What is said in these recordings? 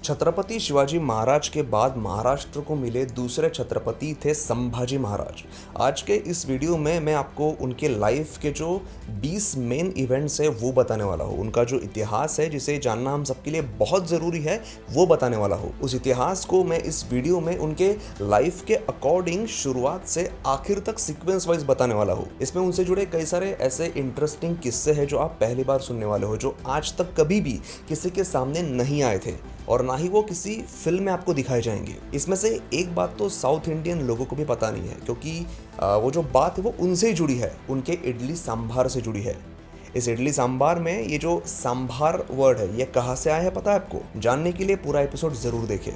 छत्रपति शिवाजी महाराज के बाद महाराष्ट्र को मिले दूसरे छत्रपति थे संभाजी महाराज। आज के इस वीडियो में मैं आपको उनके लाइफ के जो 20 मेन इवेंट्स है वो बताने वाला हूँ। उनका जो इतिहास है जिसे जानना हम सबके लिए बहुत ज़रूरी है वो बताने वाला हूँ। उस इतिहास को मैं इस वीडियो में उनके लाइफ के अकॉर्डिंग शुरुआत से आखिर तक सीक्वेंस वाइज बताने वाला हूँ। इसमें उनसे जुड़े कई सारे ऐसे इंटरेस्टिंग किस्से हैं जो आप पहली बार सुनने वाले हो, जो आज तक कभी भी किसी के सामने नहीं आए थे और ना ही वो किसी फिल्म में आपको दिखाए जाएंगे। इसमें से एक बात तो साउथ इंडियन लोगों को भी पता नहीं है, क्योंकि वो जो बात है वो उनसे ही जुड़ी है, उनके इडली सांभार से जुड़ी है। इस इडली सांभार में ये जो सांभार वर्ड है ये कहाँ से आया है पता है आपको? जानने के लिए पूरा एपिसोड जरूर देखें।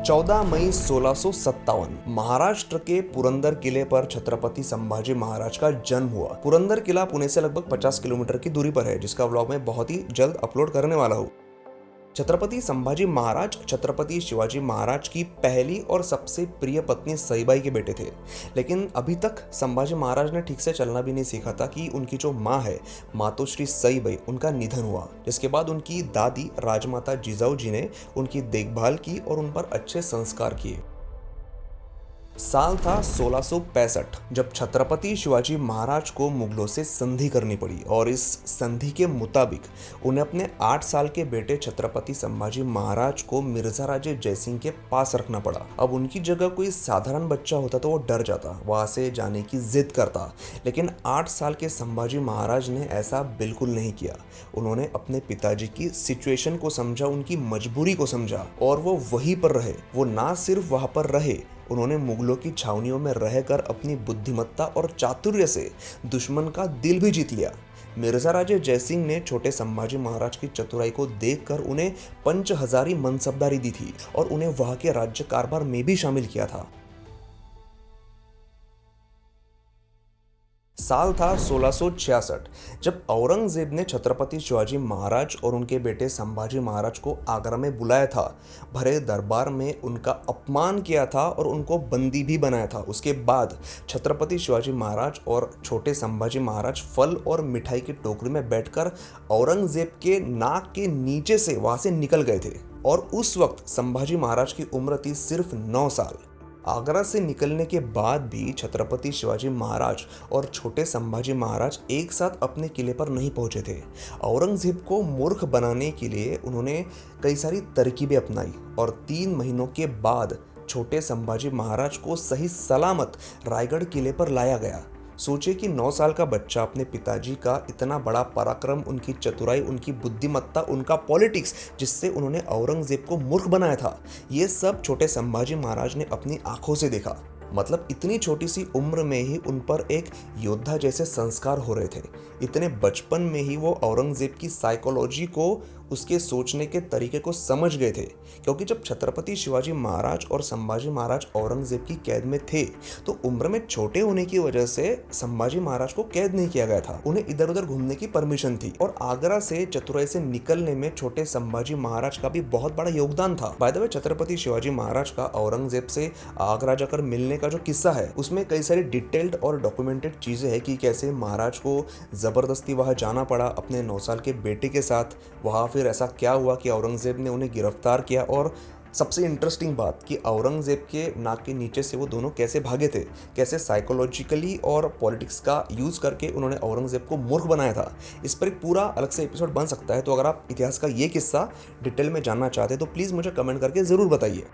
14 मई 1657 महाराष्ट्र के पुरंदर किले पर छत्रपति संभाजी महाराज का जन्म हुआ। पुरंदर किला पुणे से लगभग 50 किलोमीटर की दूरी पर है, जिसका व्लॉग मैं बहुत ही जल्द अपलोड करने वाला हूँ। छत्रपति संभाजी महाराज छत्रपति शिवाजी महाराज की पहली और सबसे प्रिय पत्नी सईबाई के बेटे थे, लेकिन अभी तक संभाजी महाराज ने ठीक से चलना भी नहीं सीखा था कि उनकी जो माँ है मातोश्री सईबाई, उनका निधन हुआ। जिसके बाद उनकी दादी राजमाता जिजाऊ जी ने उनकी देखभाल की और उन पर अच्छे संस्कार किए। साल था 1665 जब छत्रपति शिवाजी महाराज को मुगलों से संधि करनी पड़ी और इस संधि के मुताबिक उन्हें अपने 8 साल के बेटे छत्रपति संभाजी महाराज को मिर्जा राजे जयसिंह के पास रखना पड़ा। अब उनकी जगह कोई साधारण बच्चा होता तो वो डर जाता, वहां से जाने की जिद करता, लेकिन 8 साल के संभाजी महाराज ने ऐसा बिल्कुल नहीं किया। उन्होंने अपने पिताजी की सिचुएशन को समझा, उनकी मजबूरी को समझा और वो वहीं पर रहे। वो ना सिर्फ वहां पर रहे, उन्होंने मुगलों की छावनियों में रहकर अपनी बुद्धिमत्ता और चातुर्य से दुश्मन का दिल भी जीत लिया। मिर्जा राजे जयसिंह ने छोटे संभाजी महाराज की चतुराई को देखकर उन्हें पंच हजारी मनसबदारी दी थी और उन्हें वहां के राज्य कारभार में भी शामिल किया था। साल था 1666 जब औरंगजेब ने छत्रपति शिवाजी महाराज और उनके बेटे संभाजी महाराज को आगरा में बुलाया था। भरे दरबार में उनका अपमान किया था और उनको बंदी भी बनाया था। उसके बाद छत्रपति शिवाजी महाराज और छोटे संभाजी महाराज फल और मिठाई की टोकरी में बैठकर औरंगजेब के नाक के नीचे से वहां से निकल गए थे और उस वक्त संभाजी महाराज की उम्र थी सिर्फ 9 साल। आगरा से निकलने के बाद भी छत्रपति शिवाजी महाराज और छोटे संभाजी महाराज एक साथ अपने किले पर नहीं पहुंचे थे। औरंगजेब को मूर्ख बनाने के लिए उन्होंने कई सारी तरकीबें अपनाई और 3 महीनों के बाद छोटे संभाजी महाराज को सही सलामत रायगढ़ किले पर लाया गया। सोचे कि 9 साल का बच्चा अपने पिताजी का इतना बड़ा पराक्रम, उनकी चतुराई, उनकी बुद्धिमत्ता, उनका पॉलिटिक्स, जिससे उन्होंने औरंगजेब को मूर्ख बनाया था, ये सब छोटे संभाजी महाराज ने अपनी आंखों से देखा। मतलब इतनी छोटी सी उम्र में ही उन पर एक योद्धा जैसे संस्कार हो रहे थे। इतने बचपन में ही वो औरंगजेब की साइकोलॉजी को, उसके सोचने के तरीके को समझ गए थे, क्योंकि जब छत्रपति शिवाजी महाराज और संभाजी महाराज औरंगजेब की कैद में थे तो उम्र में छोटे होने की वजह से संभाजी महाराज को कैद नहीं किया गया था। उन्हें इधर उधर घूमने की परमिशन थी और आगरा से चतुराई से निकलने में छोटे संभाजी महाराज का भी बहुत बड़ा योगदान था। By the way, Chhatrapati Shivaji Maharaj का औरंगजेब से आगरा जाकर मिलने का जो किस्सा है उसमें कई सारी डिटेल्ड और डॉक्यूमेंटेड चीजें हैं कि कैसे महाराज को जबरदस्ती वहां जाना पड़ा अपने 9 साल के बेटे के साथ। वहां फिर ऐसा क्या हुआ कि औरंगजेब ने उन्हें गिरफ्तार किया और सबसे इंटरेस्टिंग बात कि औरंगजेब के नाक के नीचे से वो दोनों कैसे भागे थे, कैसे साइकोलॉजिकली और पॉलिटिक्स का यूज करके उन्होंने औरंगजेब को मूर्ख बनाया था। इस पर एक पूरा अलग से एपिसोड बन सकता है। तो अगर आप इतिहास का ये किस्सा डिटेल में जानना चाहते हैं तो प्लीज मुझे कमेंट करके जरूर बताइए।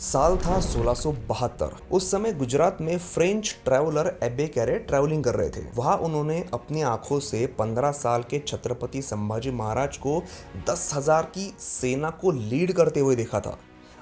साल था 1672। उस समय गुजरात में फ्रेंच ट्रैवलर एबे कैरे ट्रैवलिंग कर रहे थे। वहां उन्होंने अपनी आंखों से 15 साल के छत्रपति संभाजी महाराज को 10,000 की सेना को लीड करते हुए देखा था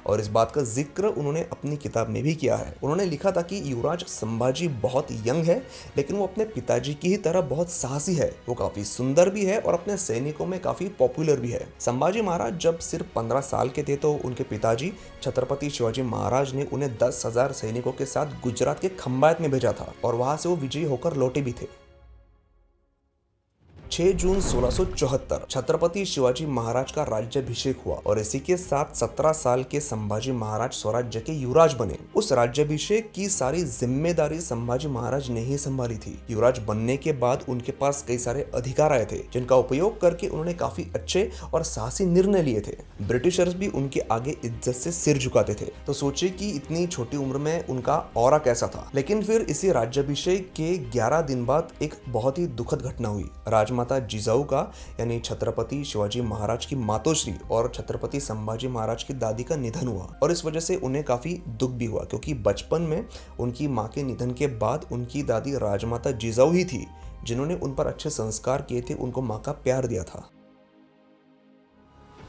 और इस बात का जिक्र उन्होंने अपनी किताब में भी किया है। उन्होंने लिखा था कि युवराज संभाजी बहुत यंग है, लेकिन वो अपने पिताजी की ही तरह बहुत साहसी है। वो काफी सुंदर भी है और अपने सैनिकों में काफी पॉपुलर भी है। संभाजी महाराज जब सिर्फ 15 साल के थे तो उनके पिताजी छत्रपति शिवाजी महाराज ने उन्हें 10,000 सैनिकों के साथ गुजरात के खंबात में भेजा था और वहां से वो विजयी होकर लौटे भी थे। 6 जून 1674 छत्रपति शिवाजी महाराज का राज्याभिषेक हुआ और इसी के साथ 17 साल के संभाजी महाराज स्वराज्य के युवराज बने। उस राज्याभिषेक की सारी जिम्मेदारी संभाजी महाराज ने ही संभाली थी। युवराज बनने के बाद उनके पास कई सारे अधिकार आए थे, जिनका उपयोग करके उन्होंने काफी अच्छे और साहसी निर्णय लिए थे। ब्रिटिशर्स भी उनके आगे इज्जत से सिर झुकाते थे। तो सोचिए कि इतनी छोटी उम्र में उनका ऑरा कैसा था। लेकिन फिर इसी राज्याभिषेक के 11 दिन बाद एक बहुत ही दुखद घटना हुई। राजमाता जिजाऊ का यानी छत्रपति शिवाजी महाराज की मातोश्री और छत्रपति संभाजी महाराज की दादी का निधन हुआ और इस वजह से उन्हें काफी दुख भी हुआ, क्योंकि बचपन में उनकी मां के निधन के बाद उनकी दादी राजमाता जिजाऊ ही थी जिन्होंने उन पर अच्छे संस्कार किए थे, उनको मां का प्यार दिया था।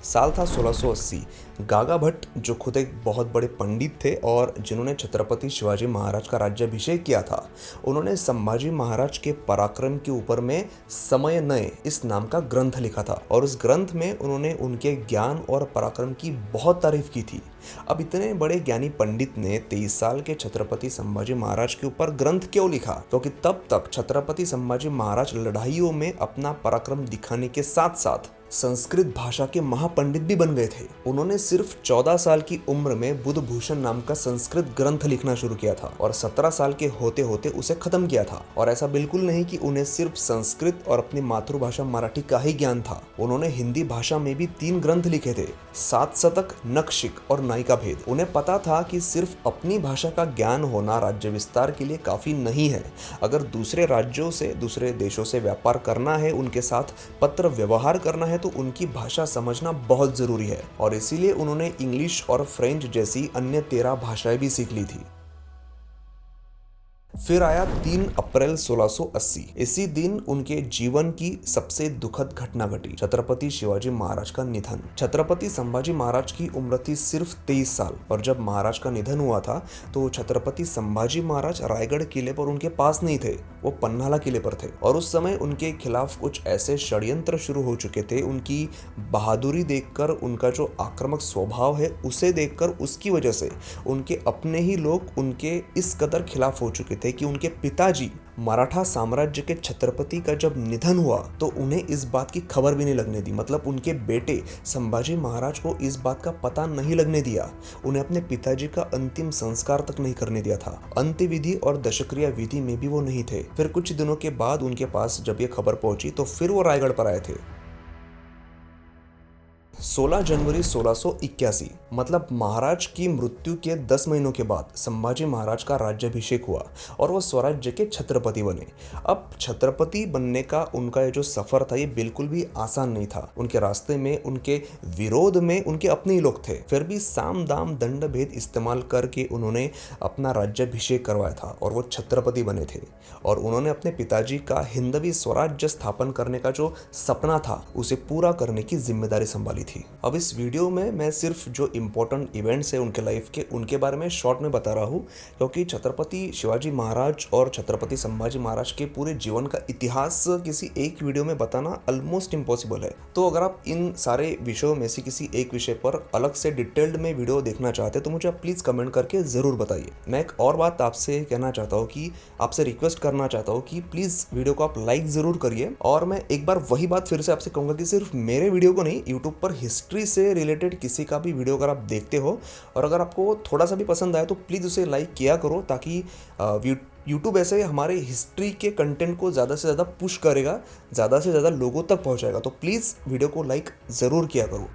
साल था 1680। गागा भट्ट जो खुद एक बहुत बड़े पंडित थे और जिन्होंने छत्रपति शिवाजी महाराज का राज्याभिषेक किया था, उन्होंने संभाजी महाराज के पराक्रम के ऊपर में समय नए इस नाम का ग्रंथ लिखा था और उस ग्रंथ में उन्होंने उनके ज्ञान और पराक्रम की बहुत तारीफ की थी। अब इतने बड़े ज्ञानी पंडित ने 23 साल के छत्रपति संभाजी महाराज के ऊपर ग्रंथ क्यों लिखा? क्योंकि तब तक छत्रपति संभाजी महाराज लड़ाइयों में अपना पराक्रम दिखाने के साथ साथ संस्कृत भाषा के महापंडित भी बन गए थे। उन्होंने सिर्फ 14 साल की उम्र में बुधभूषण नाम का संस्कृत ग्रंथ लिखना शुरू किया था और 17 साल के होते होते उसे खत्म किया था। और ऐसा बिल्कुल नहीं कि उन्हें सिर्फ संस्कृत और अपनी मातृभाषा मराठी का ही ज्ञान था। उन्होंने हिंदी भाषा में भी 3 ग्रंथ लिखे थे, 7 शतक, नखशिक और नायिका भेद। उन्हें पता था कि सिर्फ अपनी भाषा का ज्ञान होना राज्य विस्तार के लिए काफी नहीं है। अगर दूसरे राज्यों से, दूसरे देशों से व्यापार करना है, उनके साथ पत्र व्यवहार करना है, तो उनकी भाषा समझना बहुत जरूरी है। और इसीलिए उन्होंने इंग्लिश और फ्रेंच जैसी अन्य 13 भाषाएं भी सीख ली थी। फिर आया 3 अप्रैल 1680। इसी दिन उनके जीवन की सबसे दुखद घटना घटी, छत्रपति शिवाजी महाराज का निधन। छत्रपति संभाजी महाराज की उम्र थी सिर्फ 23 साल और जब महाराज का निधन हुआ था तो छत्रपति संभाजी महाराज रायगढ़ किले पर उनके पास नहीं थे, वो पन्हाला किले पर थे। और उस समय उनके खिलाफ कुछ ऐसे षड्यंत्र शुरू हो चुके थे। उनकी बहादुरी देखकर, उनका जो आक्रामक स्वभाव है उसे देखकर, उसकी वजह से उनके अपने ही लोग उनके इस कदर खिलाफ हो चुके थे कि उनके पिताजी मराठा साम्राज्य के छत्रपति का जब निधन हुआ तो उन्हें इस बात की खबर भी नहीं लगने दी। मतलब उनके बेटे संभाजी महाराज को इस बात का पता नहीं लगने दिया। उन्हें अपने पिताजी का अंतिम संस्कार तक नहीं करने दिया था। अंत्यविधि और दशक्रिया विधि में भी वो नहीं थे। फिर कुछ दिनों के बाद उनके पास जब ये खबर पहुंची तो फिर वो रायगढ़ पर आए थे। 16 जनवरी 1681 मतलब महाराज की मृत्यु के 10 महीनों के बाद संभाजी महाराज का राज्याभिषेक हुआ और वो स्वराज्य के छत्रपति बने। अब छत्रपति बनने का उनका ये जो सफर था ये बिल्कुल भी आसान नहीं था। उनके रास्ते में, उनके विरोध में उनके अपने ही लोग थे। फिर भी साम दाम दंड भेद इस्तेमाल करके उन्होंने अपना राज्याभिषेक करवाया था और वो छत्रपति बने थे। और उन्होंने अपने पिताजी का हिंदवी स्वराज्य स्थापन करने का जो सपना था उसे पूरा करने की जिम्मेदारी संभाली थी। अब इस वीडियो में मैं सिर्फ जो इम्पोर्टेंट इवेंट्स है उनके लाइफ के, उनके बारे में शॉर्ट में बता रहा हूँ, क्योंकि छत्रपति शिवाजी महाराज और छत्रपति संभाजी महाराज के पूरे जीवन का इतिहास किसी एक वीडियो में बताना ऑलमोस्ट इम्पॉसिबल है। तो अगर आप इन सारे विषयों में से किसी एक विषय पर अलग से डिटेल्ड में वीडियो देखना चाहते हैं तो मुझे आप प्लीज कमेंट करके जरूर बताइए। मैं एक और बात आपसे कहना चाहता हूँ कि आपसे रिक्वेस्ट करना चाहता हूँ कि प्लीज वीडियो को आप लाइक जरूर करिए। और मैं एक बार वही बात फिर से आपसे कहूंगा कि सिर्फ मेरे वीडियो को नहीं, यूट्यूब पर हिस्ट्री से रिलेटेड किसी का भी वीडियो अगर आप देखते हो और अगर आपको थोड़ा सा भी पसंद आया तो प्लीज़ उसे लाइक किया करो, ताकि यूट्यूब ऐसे हमारे हिस्ट्री के कंटेंट को ज़्यादा से ज़्यादा पुश करेगा, ज़्यादा से ज़्यादा लोगों तक पहुंचाएगा। तो प्लीज़ वीडियो को लाइक ज़रूर किया करो।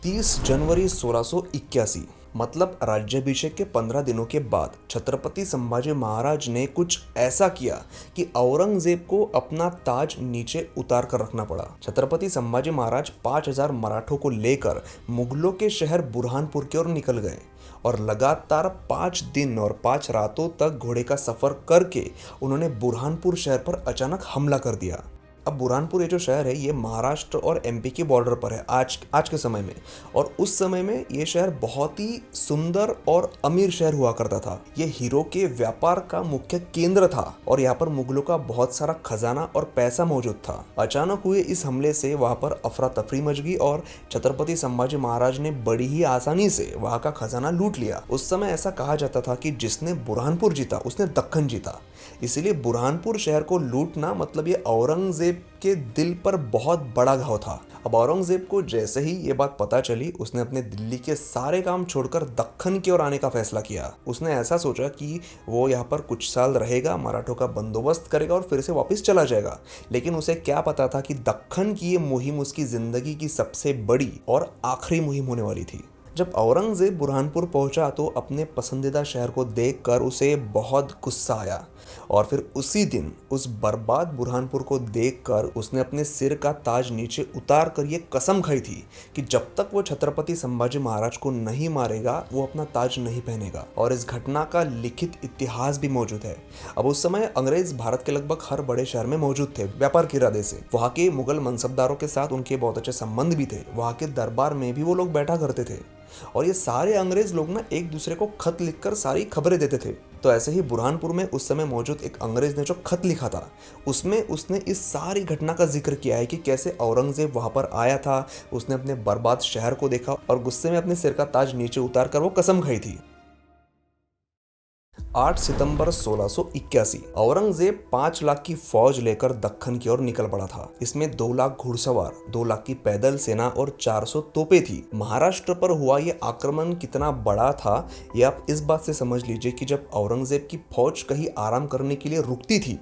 30 जनवरी 1681 मतलब राज्याभिषेक के 15 दिनों के बाद छत्रपति संभाजी महाराज ने कुछ ऐसा किया कि औरंगजेब को अपना ताज नीचे उतार कर रखना पड़ा। छत्रपति संभाजी महाराज 5000 मराठों को लेकर मुगलों के शहर बुरहानपुर की ओर निकल गए और लगातार 5 दिन और 5 रातों तक घोड़े का सफर करके उन्होंने बुरहानपुर शहर पर अचानक हमला कर दिया। अब बुरहानपुर ये जो शहर है ये महाराष्ट्र और एमपी के बॉर्डर पर है आज आज के समय में। और उस समय में ये शहर बहुत ही सुंदर और अमीर शहर हुआ करता था। ये हीरो के व्यापार का मुख्य केंद्र था और यहाँ पर मुगलों का बहुत सारा खजाना और पैसा मौजूद था। अचानक हुए इस हमले से वहाँ पर अफरा तफरी मच गई और छत्रपति संभाजी महाराज ने बड़ी ही आसानी से वहाँ का खजाना लूट लिया। उस समय ऐसा कहा जाता था कि जिसने बुरहानपुर जीता उसने दक्कन जीता। इसीलिए बुरहानपुर शहर को लूटना मतलब ये औरंगजेब के दिल पर बहुत बड़ा घाव था। अब औरंगजेब को जैसे ही ये बात पता चली उसने अपने दिल्ली के सारे काम छोड़कर दक्कन की ओर आने का फैसला किया। उसने ऐसा सोचा कि वो यहाँ पर कुछ साल रहेगा, मराठों का बंदोबस्त करेगा और फिर से वापस चला जाएगा। लेकिन उसे क्या पता था कि दक्कन की ये मुहिम उसकी जिंदगी की सबसे बड़ी और आखिरी मुहिम होने वाली थी। जब औरंगजेब बुरहानपुर पहुंचा तो अपने पसंदीदा शहर को देखकर उसे बहुत गुस्सा आया और फिर उसी दिन उस बर्बाद बुरहानपुर को देखकर उसने अपने सिर का ताज नीचे उतार कर ये कसम खाई थी कि जब तक वो छत्रपति संभाजी महाराज को नहीं मारेगा वो अपना ताज नहीं पहनेगा। और इस घटना का लिखित इतिहास भी मौजूद है। अब उस समय अंग्रेज भारत के लगभग हर बड़े शहर में मौजूद थे व्यापार के इरादे से। वहाँ के मुगल मनसबदारों के साथ उनके बहुत अच्छे संबंध भी थे। वहाँ के दरबार में भी वो लोग बैठा करते थे और ये सारे अंग्रेज लोग ना एक दूसरे को खत लिखकर सारी खबरें देते थे। तो ऐसे ही बुरहानपुर में उस समय मौजूद एक अंग्रेज ने जो खत लिखा था उसमें उसने इस सारी घटना का जिक्र किया है कि कैसे औरंगजेब वहां पर आया था, उसने अपने बर्बाद शहर को देखा और गुस्से में अपने सिर का ताज नीचे उतार कर वो कसम खाई थी। 8 सितंबर 1681 औरंगजेब 5 लाख की फौज लेकर दक्कन की ओर निकल पड़ा था। इसमें 2 लाख घुड़सवार, 2 लाख की पैदल सेना और 400 तोपें थी। महाराष्ट्र पर हुआ ये आक्रमण कितना बड़ा था ये आप इस बात से समझ लीजिए कि जब औरंगजेब की फौज कहीं आराम करने के लिए रुकती थी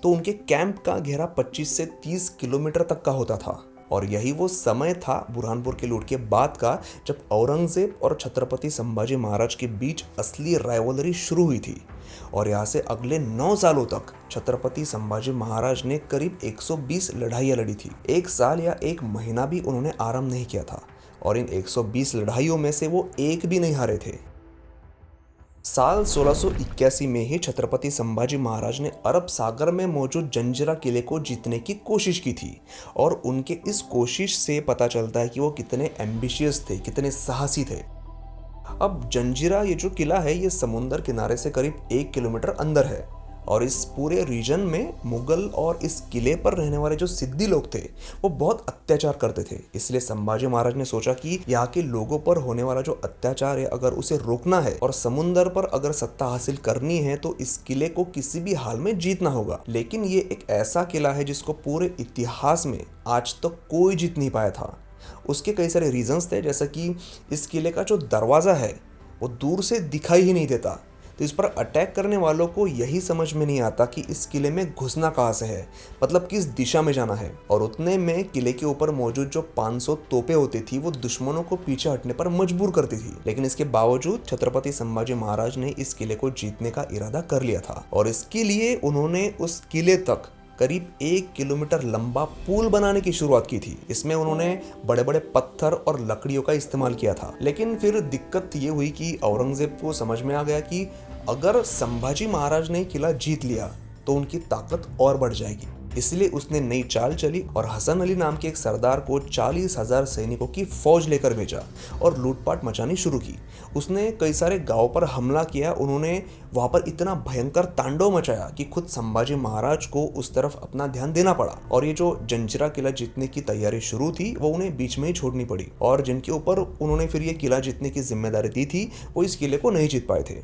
तो उनके कैंप का घेरा 25 से 30 किलोमीटर तक का होता था। और यही वो समय था बुरहानपुर के लूट के बाद का जब औरंगजेब और छत्रपति संभाजी महाराज के बीच असली राइवलरी शुरू हुई थी। और यहाँ से अगले 9 सालों तक छत्रपति संभाजी महाराज ने करीब 120 लड़ाइयाँ लड़ी थी। 1 साल या 1 महीना भी उन्होंने आराम नहीं किया था और इन 120 लड़ाइयों में से वो एक भी नहीं हारे थे। साल 1681 में ही छत्रपति संभाजी महाराज ने अरब सागर में मौजूद जंजिरा किले को जीतने की कोशिश की थी। और उनके इस कोशिश से पता चलता है कि वो कितने एम्बिशियस थे, कितने साहसी थे। अब जंजिरा ये जो किला है ये समुंदर किनारे से करीब 1 किलोमीटर अंदर है और इस पूरे रीजन में मुगल और इस किले पर रहने वाले जो सिद्दी लोग थे वो बहुत अत्याचार करते थे। इसलिए संभाजी महाराज ने सोचा कि यहाँ के लोगों पर होने वाला जो अत्याचार है अगर उसे रोकना है और समुंदर पर अगर सत्ता हासिल करनी है तो इस किले को किसी भी हाल में जीतना होगा। लेकिन ये एक ऐसा किला है जिसको पूरे इतिहास में आज तक कोई जीत नहीं पाया था। उसके कई सारे रीजंस थे, जैसा कि इस किले का जो दरवाज़ा है वो दूर से दिखाई ही नहीं देता। तो इस पर अटैक करने वालों को यही समझ में नहीं आता कि इस किले में घुसना कहाँ से है, मतलब किस दिशा में जाना है। और उतने में किले के ऊपर मौजूद जो 500 तोपें होती थी वो दुश्मनों को पीछे हटने पर मजबूर करती थी। लेकिन इसके बावजूद छत्रपति संभाजी महाराज ने इस किले को जीतने का इरादा कर लिया था और इसके लिए उन्होंने उस किले तक करीब 1 किलोमीटर लंबा पुल बनाने की शुरुआत की थी। इसमें उन्होंने बड़े बड़े पत्थर और लकड़ियों का इस्तेमाल किया था। लेकिन फिर दिक्कत ये हुई कि औरंगजेब को समझ में आ गया कि अगर संभाजी महाराज ने किला जीत लिया तो उनकी ताकत और बढ़ जाएगी। इसलिए उसने नई चाल चली और हसन अली नाम के एक सरदार को 40,000 सैनिकों की फौज लेकर भेजा और लूटपाट मचानी शुरू की। उसने कई सारे गांवों पर हमला किया। उन्होंने वहां पर इतना भयंकर तांडव मचाया कि खुद संभाजी महाराज को उस तरफ अपना ध्यान देना पड़ा और ये जो जंजिरा किला जीतने की तैयारी शुरू थी वो उन्हें बीच में ही छोड़नी पड़ी। और जिनके ऊपर उन्होंने फिर ये किला जीतने की जिम्मेदारी दी थी वो इस किले को नहीं जीत पाए थे।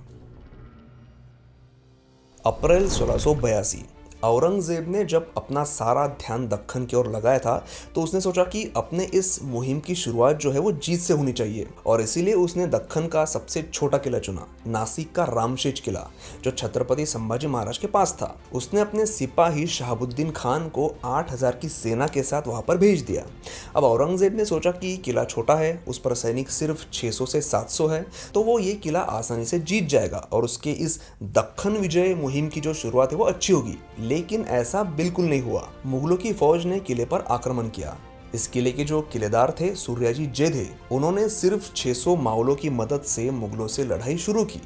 अप्रैल 1682 औरंगजेब ने जब अपना सारा ध्यान दक्कन की ओर लगाया था तो उसने सोचा कि अपने इस मुहिम की शुरुआत जो है वो जीत से होनी चाहिए और इसीलिए उसने दक्कन का सबसे छोटा किला चुना, नासिक का रामशेज किला जो छत्रपति संभाजी महाराज के पास था। उसने अपने सिपाही शहाबुद्दीन खान को 8,000 की सेना के साथ वहां पर भेज दिया। अब औरंगजेब ने सोचा कि किला छोटा है, उस पर सैनिक सिर्फ 600 से 700 है तो वो ये किला आसानी से जीत जाएगा और उसके इस दक्कन विजय मुहिम की जो शुरुआत है वो अच्छी होगी। लेकिन ऐसा बिल्कुल नहीं हुआ। मुगलों की फौज ने किले पर आक्रमण किया। इस किले के जो किलेदार थे सूर्याजी जे थे, उन्होंने सिर्फ 600 मावलों की मदद से मुगलों से लड़ाई शुरू की।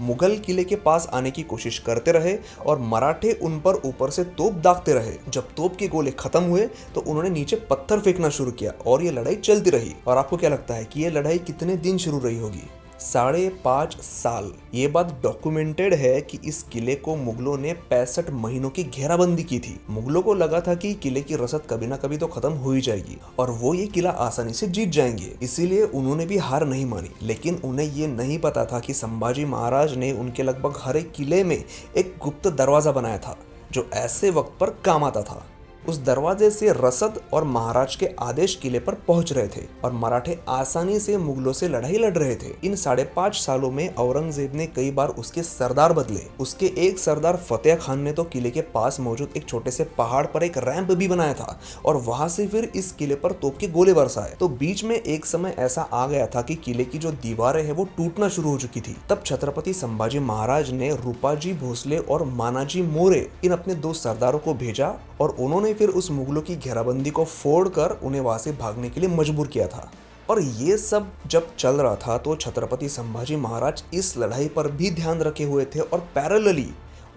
मुगल किले के पास आने की कोशिश करते रहे और मराठे उन पर ऊपर से तोप दागते रहे। जब तोप के गोले खत्म हुए तो उन्होंने नीचे पत्थर फेंकना शुरू किया और ये लड़ाई चलती रही। और आपको क्या लगता है कि ये लड़ाई कितने दिन शुरू रही होगी? 5.5 साल। ये बात डॉक्यूमेंटेड है कि इस किले को मुगलों ने 65 महीनों की घेराबंदी की थी। मुगलों को लगा था कि किले की रसद कभी ना कभी तो खत्म हो ही जाएगी और वो ये किला आसानी से जीत जाएंगे, इसीलिए उन्होंने भी हार नहीं मानी। लेकिन उन्हें ये नहीं पता था कि संभाजी महाराज ने उनके लगभग हर एक किले में एक गुप्त दरवाजा बनाया था जो ऐसे वक्त पर काम आता था। उस दरवाजे से रसद और महाराज के आदेश किले पर पहुंच रहे थे और मराठे आसानी से मुगलों से लड़ाई लड़ रहे थे। इन 5.5 सालों में औरंगजेब ने कई बार उसके सरदार बदले। उसके एक सरदार फतेह खान ने तो किले के पास मौजूद एक छोटे से पहाड़ पर एक रैंप भी बनाया था और वहां से फिर इस किले पर तोप के गोले बरसाए। तो बीच में एक समय ऐसा आ गया था कि किले की जो दीवारें है वो टूटना शुरू हो चुकी थी। तब छत्रपति संभाजी महाराज ने रूपाजी भोसले और मानाजी मोरे इन अपने 2 सरदारों को भेजा और उन्होंने फिर उस मुगलों की घेराबंदी को फोड़कर उन्हें वहां से भागने के लिए मजबूर किया था। और ये सब जब चल रहा था तो छत्रपति संभाजी महाराज इस लड़ाई पर भी ध्यान रखे हुए थे और पैरेलली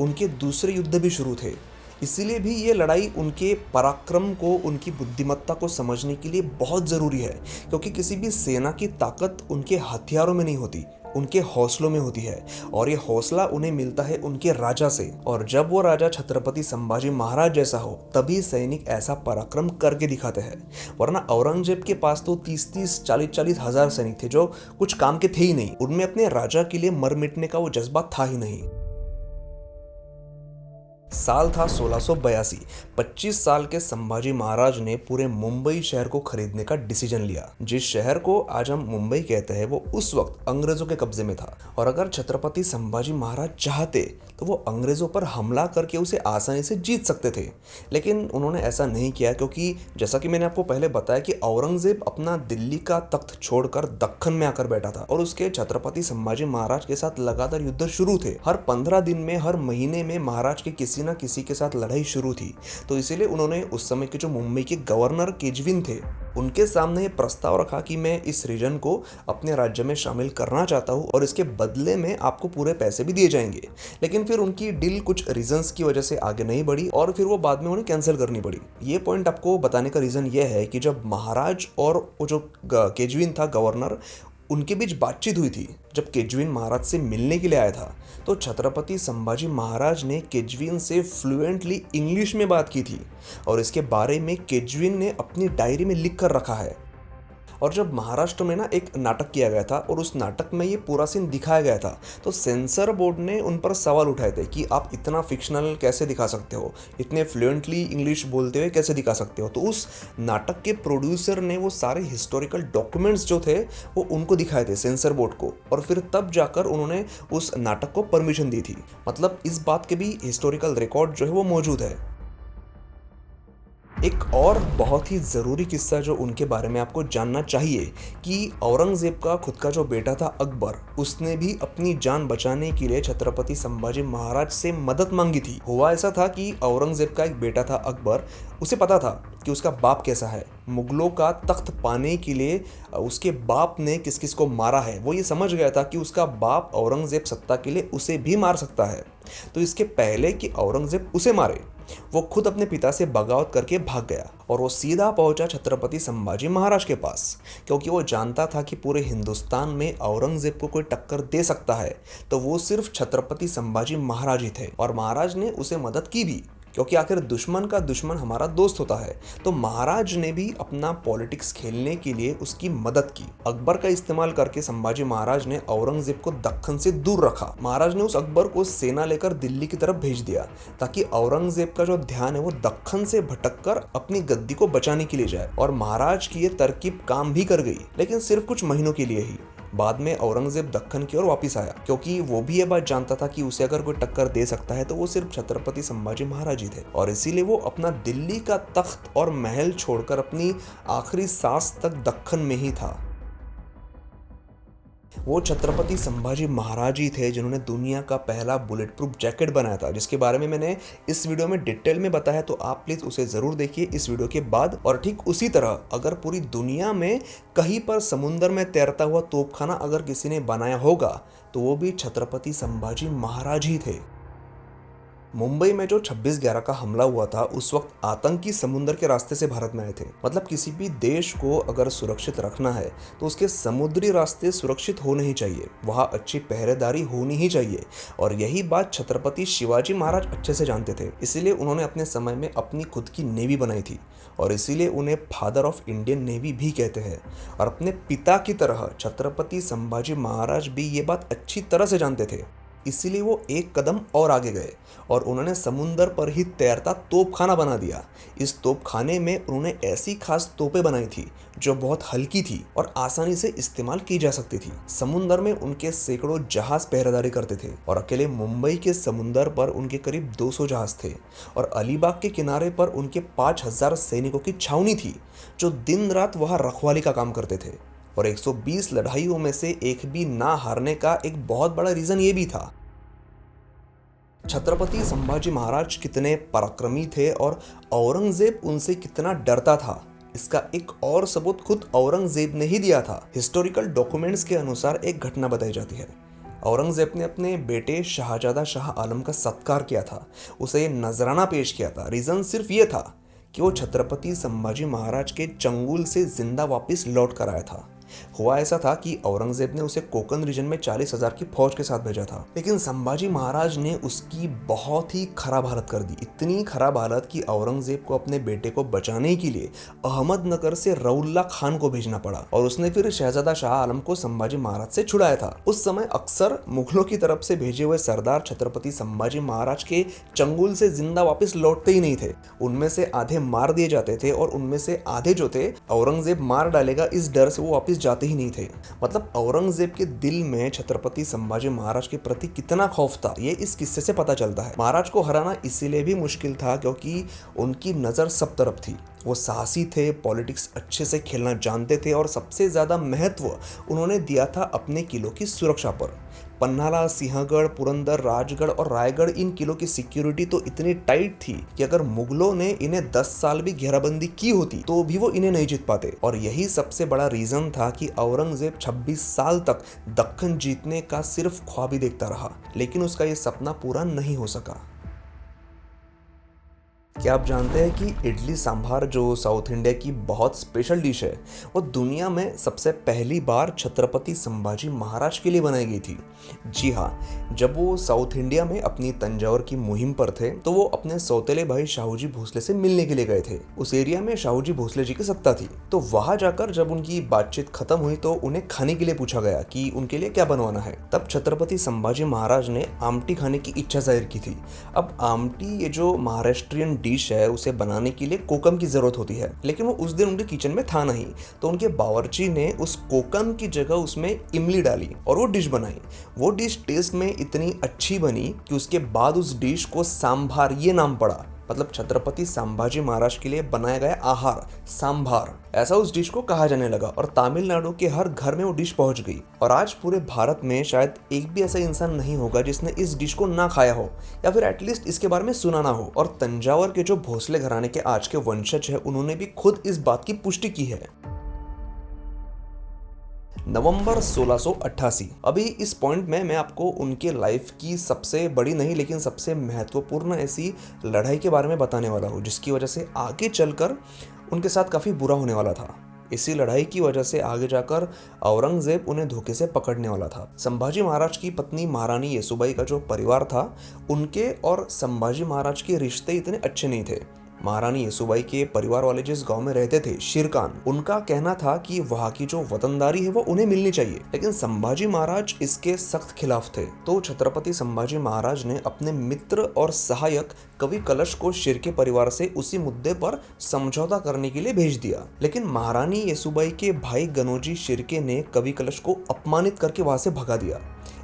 उनके दूसरे युद्ध भी शुरू थे। इसीलिए भी ये लड़ाई उनके पराक्रम को, उनकी बुद्धिमत्ता को समझने के लिए बहुत ज़रूरी है, क्योंकि किसी भी सेना की ताकत उनके हथियारों में नहीं होती, उनके हौसलों में होती है। और ये हौसला उन्हें मिलता है उनके राजा से। और जब वो राजा छत्रपति संभाजी महाराज जैसा हो तभी सैनिक ऐसा पराक्रम करके दिखाते हैं। वरना औरंगजेब के पास तो 30-30, 40-40 हजार सैनिक थे जो कुछ काम के थे ही नहीं। उनमें अपने राजा के लिए मर मिटने का वो जज्बा था ही नहीं। साल था 1682। 25 साल के संभाजी महाराज ने पूरे मुंबई शहर को खरीदने का डिसीजन लिया। जिस शहर को आज हम मुंबई कहते हैं वो उस वक्त अंग्रेजों के कब्जे में था और अगर छत्रपति संभाजी महाराज चाहते तो वो अंग्रेजों पर हमला करके उसे आसानी से जीत सकते थे। लेकिन उन्होंने ऐसा नहीं किया, क्योंकि जैसा कि मैंने आपको पहले बताया कि औरंगजेब अपना दिल्ली का तख्त छोड़कर दक्कन में आकर बैठा था और उसके छत्रपति संभाजी महाराज के साथ लगातार युद्ध शुरू थे। हर 15 दिन में, हर महीने में महाराज के किसी न किसी के साथ लड़ाई शुरू थी। तो इसीलिए उन्होंने उस समय के जो मुंबई के गवर्नर केजविन थे उनके सामने ये प्रस्ताव रखा कि मैं इस रीजन को अपने राज्य में शामिल करना चाहता हूँ और इसके बदले में आपको पूरे पैसे भी दिए जाएंगे। लेकिन फिर उनकी डील कुछ रीजंस की वजह से आगे नहीं बढ़ी और फिर वो बाद में उन्हें कैंसिल करनी पड़ी। ये पॉइंट आपको बताने का रीजन ये है कि जब महाराज और वो जो केजविन था गवर्नर, उनके बीच बातचीत हुई थी। जब केजविन महाराज से मिलने के लिए आया था तो छत्रपति संभाजी महाराज ने केजविन से फ्लुएंटली इंग्लिश में बात की थी और इसके बारे में केजविन ने अपनी डायरी में लिख कर रखा है। और जब महाराष्ट्र में एक नाटक किया गया था और उस नाटक में ये पूरा सीन दिखाया गया था तो सेंसर बोर्ड ने उन पर सवाल उठाए थे कि आप इतना फिक्शनल कैसे दिखा सकते हो, इतने फ्लुएंटली इंग्लिश बोलते हुए कैसे दिखा सकते हो। तो उस नाटक के प्रोड्यूसर ने वो सारे हिस्टोरिकल डॉक्यूमेंट्स जो थे वो उनको दिखाए थे सेंसर बोर्ड को, और फिर तब जाकर उन्होंने उस नाटक को परमिशन दी थी। मतलब इस बात के भी हिस्टोरिकल रिकॉर्ड जो है वो मौजूद है। एक और बहुत ही ज़रूरी किस्सा जो उनके बारे में आपको जानना चाहिए कि औरंगज़ेब का खुद का जो बेटा था अकबर, उसने भी अपनी जान बचाने के लिए छत्रपति संभाजी महाराज से मदद मांगी थी। हुआ ऐसा था कि औरंगज़ेब का एक बेटा था अकबर, उसे पता था कि उसका बाप कैसा है। मुगलों का तख्त पाने के लिए उसके बाप ने किस किस को मारा है वो ये समझ गया था कि उसका बाप औरंगज़ेब सत्ता के लिए उसे भी मार सकता है। तो इसके पहले कि औरंगज़ेब उसे मारे वो खुद अपने पिता से बगावत करके भाग गया और वो सीधा पहुंचा छत्रपति संभाजी महाराज के पास, क्योंकि वो जानता था कि पूरे हिंदुस्तान में औरंगज़ेब को कोई टक्कर दे सकता है तो वो सिर्फ छत्रपति संभाजी महाराज ही थे। और महाराज ने उसे मदद की भी, क्योंकि आखिर दुश्मन का दुश्मन हमारा दोस्त होता है। तो महाराज ने भी अपना पॉलिटिक्स खेलने के लिए उसकी मदद की। अकबर का इस्तेमाल करके संभाजी महाराज ने औरंगजेब को दक्कन से दूर रखा। महाराज ने उस अकबर को सेना लेकर दिल्ली की तरफ भेज दिया ताकि औरंगजेब का जो ध्यान है वो दक्कन से भटककर अपनी गद्दी को बचाने के लिए जाए। और महाराज की ये तरकीब काम भी कर गई, लेकिन सिर्फ कुछ महीनों के लिए ही। बाद में औरंगजेब दक्कन की ओर वापस आया, क्योंकि वो भी ये बात जानता था कि उसे अगर कोई टक्कर दे सकता है तो वो सिर्फ छत्रपति संभाजी महाराज ही थे। और इसीलिए वो अपना दिल्ली का तख्त और महल छोड़कर अपनी आखिरी सांस तक दक्कन में ही था। वो छत्रपति संभाजी महाराज ही थे जिन्होंने दुनिया का पहला बुलेट प्रूफ जैकेट बनाया था, जिसके बारे में मैंने इस वीडियो में डिटेल में बताया, तो आप प्लीज उसे जरूर देखिए इस वीडियो के बाद। और ठीक उसी तरह अगर पूरी दुनिया में कहीं पर समुद्र में तैरता हुआ तोपखाना अगर किसी ने बनाया होगा तो वो भी छत्रपति संभाजी महाराज ही थे। मुंबई में जो 26/11 का हमला हुआ था उस वक्त आतंकी समुद्र के रास्ते से भारत में आए थे। मतलब किसी भी देश को अगर सुरक्षित रखना है तो उसके समुद्री रास्ते सुरक्षित होने ही चाहिए, वहाँ अच्छी पहरेदारी होनी ही चाहिए। और यही बात छत्रपति शिवाजी महाराज अच्छे से जानते थे, इसीलिए उन्होंने अपने समय में अपनी खुद की नेवी बनाई थी और इसीलिए उन्हें फादर ऑफ इंडियन नेवी भी कहते हैं। और अपने पिता की तरह छत्रपति संभाजी महाराज भी ये बात अच्छी तरह से जानते थे, इसीलिए वो एक कदम और आगे गए और उन्होंने समुंदर पर ही तैरता तोपखाना बना दिया। इस तोपखाने में उन्होंने ऐसी खास तोपें बनाई थी जो बहुत हल्की थी और आसानी से इस्तेमाल की जा सकती थी। समुंदर में उनके सैकड़ों जहाज पहरेदारी करते थे और अकेले मुंबई के समुंदर पर उनके करीब 200 जहाज थे और अलीबाग के किनारे पर उनके 5000 सैनिकों की छावनी थी जो दिन रात वहाँ रखवाली का काम करते थे। और 120 लड़ाइयों में से एक भी ना हारने का एक बहुत बड़ा रीजन ये भी था। छत्रपति संभाजी महाराज कितने पराक्रमी थे और औरंगजेब उनसे कितना डरता था, इसका एक और सबूत खुद औरंगजेब ने ही दिया था। हिस्टोरिकल डॉक्यूमेंट्स के अनुसार एक घटना बताई जाती है। औरंगजेब ने अपने बेटे शाहजादा शाह आलम का सत्कार किया था, उसे नजराना पेश किया था। रीजन सिर्फ ये था कि वो छत्रपति संभाजी महाराज के चंगुल से जिंदा वापस लौट कर आया था। हुआ ऐसा था कि औरंगजेब ने उसे कोकन रीजन में 40,000 की फौज के साथ भेजा था, लेकिन संभाजी महाराज ने उसकी बहुत ही खराब हालत कर दी। इतनी खराब हालत कि औरंगजेब को अपने बेटे को बचाने के लिए अहमदनगर से रउल्ला खान को भेजना पड़ा और उसने फिर शहजादा शाह आलम को संभाजी महाराज से छुड़ाया था। उस समय अक्सर मुगलों की तरफ से भेजे हुए सरदार छत्रपति संभाजी महाराज के चंगुल से जिंदा वापस लौटते ही नहीं थे। उनमें से आधे मार दिए जाते थे और उनमें से आधे जो थे औरंगजेब मार डालेगा इस डर से वो वापस जाते ही नहीं थे। मतलब औरंगजेब के दिल में छत्रपति संभाजी महाराज के प्रति कितना खौफ था ये इस किस्से से पता चलता है। महाराज को हराना इसीलिए भी मुश्किल था क्योंकि उनकी नज़र सब तरफ थी। वो साहसी थे, पॉलिटिक्स अच्छे से खेलना जानते थे और सबसे ज़्यादा महत्व उन्होंने दिया था अपने किलों की सुरक्षा पर। पन्हाला, सिंहगढ़, पुरंदर, राजगढ़ और रायगढ़, इन किलों की सिक्योरिटी तो इतनी टाइट थी कि अगर मुगलों ने इन्हें 10 साल भी घेराबंदी की होती तो भी वो इन्हें नहीं जीत पाते। और यही सबसे बड़ा रीजन था कि औरंगजेब 26 साल तक दक्कन जीतने का सिर्फ ख्वाब ही देखता रहा, लेकिन उसका ये सपना पूरा नहीं हो सका। क्या आप जानते हैं कि इडली सांभर जो साउथ इंडिया की बहुत स्पेशल डिश है वो दुनिया में सबसे पहली बार छत्रपति संभाजी महाराज के लिए बनाई गई थी। जी हाँ, जब वो साउथ इंडिया में अपनी तंजौर की मुहिम पर थे तो वो अपने सौतेले भाई शाहूजी भोसले से मिलने के लिए गए थे। उस एरिया में शाहूजी भोसले जी की सत्ता थी, तो वहां जाकर जब उनकी बातचीत खत्म हुई तो उन्हें खाने के लिए पूछा गया कि उनके लिए क्या बनवाना है। तब छत्रपति संभाजी महाराज ने आमटी खाने की इच्छा जाहिर की थी। अब आमटी ये जो महाराष्ट्रियन डिश है उसे बनाने के लिए कोकम की जरूरत होती है, लेकिन वो उस दिन उनके किचन में था नहीं, तो उनके बावर्ची ने उस कोकम की जगह उसमें इमली डाली और वो डिश बनाई। वो डिश टेस्ट में इतनी अच्छी बनी कि उसके बाद उस डिश को सांभार ये नाम पड़ा। मतलब छत्रपति संभाजी महाराज के लिए बनाया गया आहार सांभार, ऐसा उस डिश को कहा जाने लगा और तमिलनाडु के हर घर में वो डिश पहुंच गई। और आज पूरे भारत में शायद एक भी ऐसा इंसान नहीं होगा जिसने इस डिश को ना खाया हो या फिर एटलीस्ट इसके बारे में सुना ना हो। और तंजावर के जो भोसले घराने के आज के वंशज है उन्होंने भी खुद इस बात की पुष्टि की है। नवंबर 1688। अभी इस पॉइंट में मैं आपको उनके लाइफ की सबसे बड़ी नहीं लेकिन सबसे महत्वपूर्ण ऐसी लड़ाई के बारे में बताने वाला हूँ जिसकी वजह से आगे चलकर उनके साथ काफ़ी बुरा होने वाला था। इसी लड़ाई की वजह से आगे जाकर औरंगजेब उन्हें धोखे से पकड़ने वाला था। संभाजी महाराज की पत्नी महारानी येसुबाई का जो परिवार था उनके और संभाजी महाराज के रिश्ते इतने अच्छे नहीं थे। महारानी येसुबाई के परिवार वाले जिस गांव में रहते थे शिरकान, उनका कहना था कि वहां की जो वतनदारी है वो उन्हें मिलनी चाहिए, लेकिन संभाजी महाराज इसके सख्त खिलाफ थे। तो छत्रपति संभाजी महाराज ने अपने मित्र और सहायक कवि कलश को शिर्के परिवार से उसी मुद्दे पर समझौता करने के लिए भेज दिया, लेकिन महारानी येसुबाई के भाई गनोजी शिर्के ने कवि कलश को अपमानित करके वहां से भगा दिया।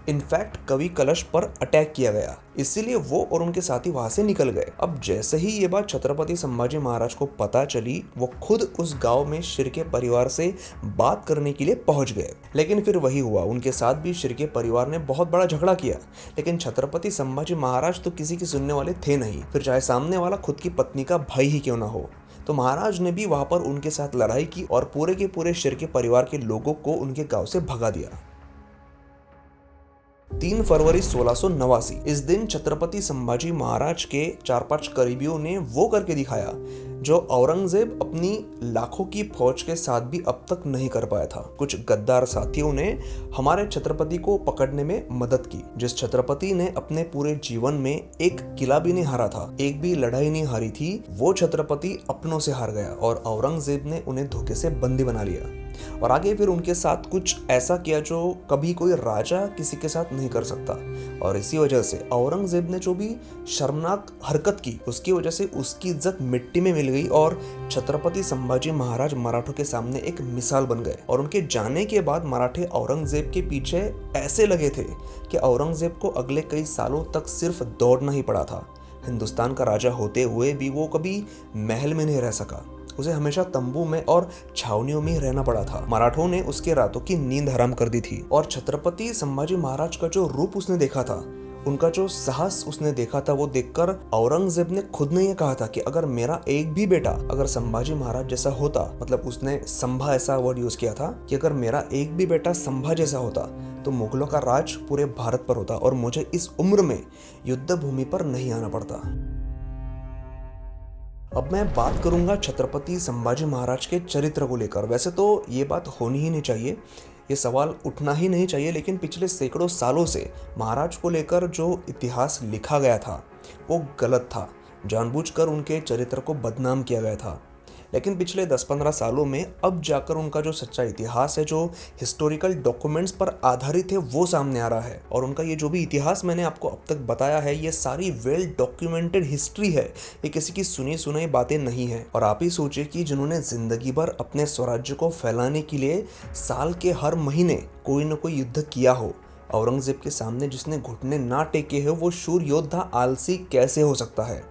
इनफैक्ट कवि कलश पर अटैक किया गया, इसीलिए वो और उनके साथी वहां से निकल गए। अब जैसे ही ये बात छत्रपति संभाजी महाराज को पता चली, वो खुद उस गांव में शिर्के परिवार से बात करने के लिए पहुंच गए। लेकिन फिर वही हुआ, उनके साथ भी शिर्के परिवार ने बहुत बड़ा झगड़ा किया। लेकिन छत्रपति संभाजी महाराज तो किसी की सुनने वाले थे नहीं, फिर चाहे सामने वाला खुद की पत्नी का भाई ही क्यों ना हो। तो महाराज ने भी वहां पर उनके साथ लड़ाई की और पूरे के पूरे शिर्के परिवार के लोगों को उनके गांव से भगा दिया। 3 फरवरी 1689 इस दिन छत्रपति संभाजी महाराज के 4-5 करीबियों ने वो करके दिखाया जो औरंगजेब अपनी लाखों की फौज के साथ भी अब तक नहीं कर पाया था। कुछ गद्दार साथियों ने हमारे छत्रपति को पकड़ने में मदद की। जिस छत्रपति ने अपने पूरे जीवन में एक किला भी नहीं हारा था, एक भी लड़ाई नहीं हारी थी, वो छत्रपति अपनों से हार गया और औरंगजेब ने उन्हें धोखे से बंदी बना लिया और आगे फिर उनके साथ कुछ ऐसा किया जो कभी कोई राजा किसी के साथ नहीं कर सकता। और इसी वजह से औरंगजेब ने जो भी शर्मनाक हरकत की, उसकी वजह से उसकी इज्जत मिट्टी में मिल गई और छत्रपति संभाजी महाराज मराठों के सामने एक मिसाल बन गए। और उनके जाने के बाद मराठे औरंगजेब के पीछे ऐसे लगे थे कि औरंगजेब को अगले कई सालों तक सिर्फ दौड़ना ही पड़ा था। हिंदुस्तान का राजा होते हुए भी वो कभी महल में नहीं रह सका, उसे हमेशा तंबू में और छावनियों में रहना पड़ा था। मराठों ने उसके रातों की नींद हराम कर दी थी। और छत्रपति संभाजी महाराज का जो रूप उसने देखा था, उनका जो साहस उसने देखा था, वो देखकर औरंगजेब ने खुद ने ये कहा था कि अगर मेरा एक भी बेटा अगर संभाजी महाराज जैसा होता, मतलब उसने संभा ऐसा वर्ड यूज किया था कि अगर मेरा एक भी बेटा संभा जैसा होता तो मुगलों का राज पूरे भारत पर होता और मुझे इस उम्र में युद्ध भूमि पर नहीं आना पड़ता। अब मैं बात करूंगा छत्रपति संभाजी महाराज के चरित्र को लेकर। वैसे तो ये बात होनी ही नहीं चाहिए, ये सवाल उठना ही नहीं चाहिए, लेकिन पिछले सैकड़ों सालों से महाराज को लेकर जो इतिहास लिखा गया था वो गलत था। जानबूझकर उनके चरित्र को बदनाम किया गया था। लेकिन पिछले 10-15 सालों में अब जाकर उनका जो सच्चा इतिहास है, जो हिस्टोरिकल डॉक्यूमेंट्स पर आधारित है, वो सामने आ रहा है। और उनका ये जो भी इतिहास मैंने आपको अब तक बताया है, ये सारी वेल डॉक्यूमेंटेड हिस्ट्री है, ये किसी की सुनी सुनाई बातें नहीं है। और आप ही सोचिए कि जिन्होंने जिंदगी भर अपने स्वराज्य को फैलाने के लिए साल के हर महीने कोई न कोई युद्ध किया हो, औरंगजेब के सामने जिसने घुटने ना टेके हो, वो शूर योद्धा आलसी कैसे हो सकता है,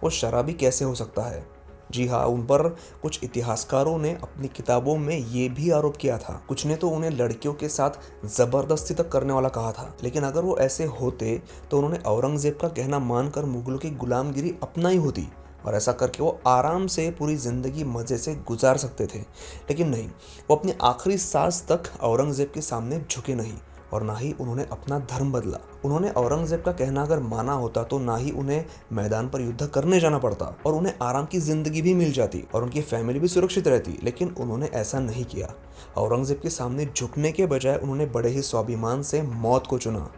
वो शराबी कैसे हो सकता है। जी हाँ, उन पर कुछ इतिहासकारों ने अपनी किताबों में ये भी आरोप किया था। कुछ ने तो उन्हें लड़कियों के साथ जबरदस्ती तक करने वाला कहा था। लेकिन अगर वो ऐसे होते तो उन्होंने औरंगजेब का कहना मानकर मुगलों की गुलामगिरी अपनाई होती और ऐसा करके वो आराम से पूरी जिंदगी मजे से गुजार सकते थे। लेकिन नहीं, वो अपनी आखिरी सांस तक औरंगजेब के सामने झुके नहीं और ना ही उन्होंने अपना धर्म बदला। उन्होंने औरंगजेब का कहना अगर माना होता तो ना ही उन्हें मैदान पर युद्ध करने जाना पड़ता और उन्हें आराम की जिंदगी भी मिल जाती और उनकी फैमिली भी सुरक्षित रहती। लेकिन उन्होंने ऐसा नहीं किया। औरंगजेब के सामने झुकने के बजाय उन्होंने बड़े ही स्वाभिमान से मौत को चुना।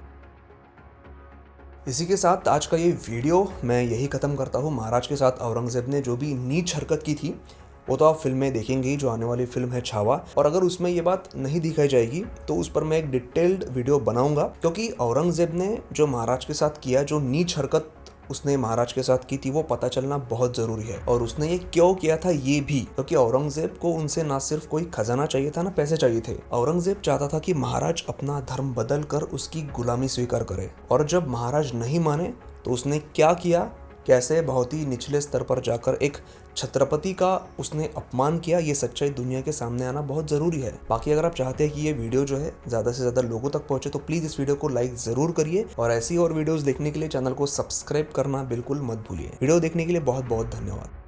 इसी के साथ आज का ये वीडियो मैं यही खत्म करता हूँ। महाराज के साथ औरंगजेब ने जो भी नीच हरकत की थी वो तो आप फिल्म में देखेंगे ही, जो आने वाली फिल्म है छावा। और अगर उसमें ये बात नहीं दिखाई जाएगी तो उस पर मैं एक डिटेल्ड वीडियो बनाऊंगा, क्योंकि औरंगजेब ने जो महाराज के साथ किया, जो नीच हरकत उसने महाराज के साथ की थी, वो पता चलना बहुत जरूरी है। और उसने ये क्यों किया था ये भी, क्योंकि औरंगजेब को उनसे ना सिर्फ कोई खजाना चाहिए था, ना पैसे चाहिए थे। औरंगजेब चाहता था कि महाराज अपना धर्म बदल कर उसकी गुलामी स्वीकार करे। और जब महाराज नहीं माने तो उसने क्या किया, कैसे बहुत ही निचले स्तर पर जाकर एक छत्रपति का उसने अपमान किया, ये सच्चाई दुनिया के सामने आना बहुत ज़रूरी है। बाकी अगर आप चाहते हैं कि ये वीडियो जो है ज़्यादा से ज़्यादा लोगों तक पहुंचे तो प्लीज़ इस वीडियो को लाइक ज़रूर करिए और ऐसी और वीडियोस देखने के लिए चैनल को सब्सक्राइब करना बिल्कुल मत भूलिए। वीडियो देखने के लिए बहुत बहुत धन्यवाद।